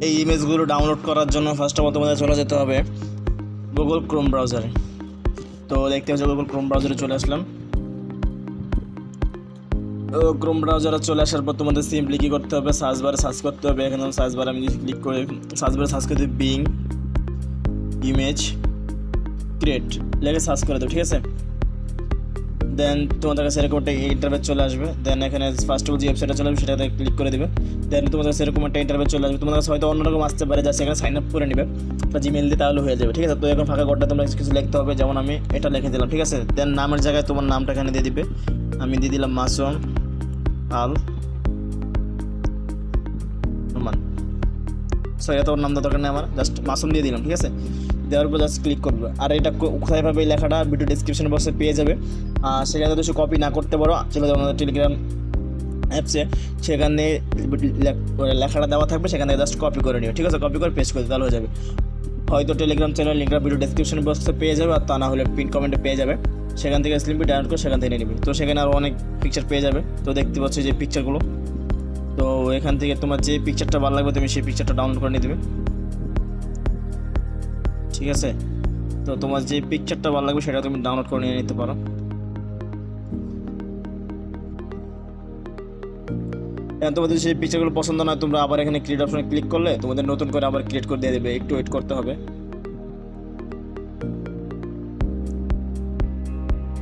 এই ইমেজগুলো ডাউনলোড করার জন্য ফার্স্ট অফ অল তোমাদের চলে যেতে হবে গুগল ক্রোম ব্রাউজারে। তো দেখতে হচ্ছে গুগল ক্রোম ব্রাউজারে চলে আসলাম। ক্রোম ব্রাউজারে চলে আসার পর তোমাদের সিম্পলি কী করতে হবে, সার্চ বারে সার্চ করতে হবে। এখানে সার্চ বারে আমি যদি ক্লিক করে সার্চ বারে সার্চ করে দেবো বিং ইমেজ ক্রিয়েট লেগে সার্চ করে দেবো, ঠিক আছে। দেন তোমাদের কাছে এরকম একটা ইন্টারভেস চলে আসবে। দেন এখানে ফার্স্ট অফ যে ওয়েবসাইটে চলে আসবে সেটাতে ক্লিক করে দেবে। দেন তোমাদের কাছে এরকম একটা ইন্টারভেস চলে আসবে। তোমাদের কাছে হয়তো অন্যরকম আসতে পারে, যা সেখানে সাইন আপ করে নেবে বা জিমেল দিয়ে, তাহলে হয়ে যাবে, ঠিক আছে। তো এখন ফাঁকা ঘরটা তোমরা কিছু লিখতে হবে, যেমন আমি এটা লিখে দিলাম, ঠিক আছে। দেন নামের জায়গায় তোমার নামটা এখানে দিয়ে দিবে। আমি দিয়ে দিলাম মাসুম আল রহমান। সরি, এত নামটা দরকার নেই, আমার জাস্ট মাসুম দিয়ে দিলাম, ঠিক আছে। দেওয়ার পর জাস্ট ক্লিক করবে। আর এটা কোথায় পাবে এই লেখাটা, ভিডিও ডিসক্রিপশন বক্সে পেয়ে যাবে। সেখানে যদি কপি না করতে পারো, চলে যাবে আমাদের টেলিগ্রাম অ্যাপসে, সেখানে লেখাটা দেওয়া থাকবে, সেখান থেকে জাস্ট কপি করে নিও, ঠিক আছে। কপি করে পেস্ট করে তাহলে হয়ে যাবে। হয়তো টেলিগ্রাম চ্যানেল লিঙ্কটা ভিডিও ডিসক্রিপশন বক্সে পেয়ে যাবে, আর তা না হলে পিন কমেন্টে পেয়ে যাবে। সেখান থেকে স্লিপটি ডাউনলোড করে সেখান থেকে নিয়ে নিবি। তো সেখানে আরও অনেক পিকচার পেয়ে যাবে। তো দেখতে পাচ্ছ যে পিকচারগুলো, তো এখান থেকে তোমার যে পিকচারটা ভালো লাগবে তুমি সেই পিকচারটা ডাউনলোড করে নিয়ে দেবে, ঠিক আছে। তো তোমার যে পিকচারটা ভালো লাগবে সেটা তুমি ডাউনলোড করে নিয়ে নিতে পারো। এখন তোমাদের সেই পিকচারগুলো পছন্দ নয়, তোমরা আবার এখানে ক্রিয়েট অপশনে ক্লিক করলে তোমাদের নতুন করে আবার ক্রিয়েট করে দিয়ে দেবে। একটু ওয়েট করতে হবে।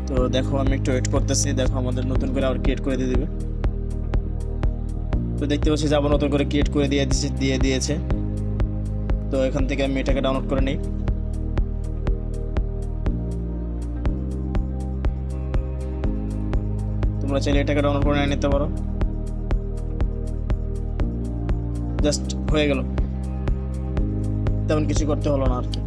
তো দেখো আমি একটু ওয়েট করতেছি, দেখো আমাদের নতুন করে আবার ক্রিয়েট করে দিয়ে দেবে। তো দেখতে পাচ্ছি যে আবার নতুন করে ক্রিয়েট করে দিয়ে দিয়েছে। তো এখান থেকে আমি এটাকে ডাউনলোড করে নিই। তোমরা চাইলে এটাকে ডাউনলোড করে নিতে পারো। জাস্ট হয়ে গেল, তেমন কিছু করতে হলো না আর কি।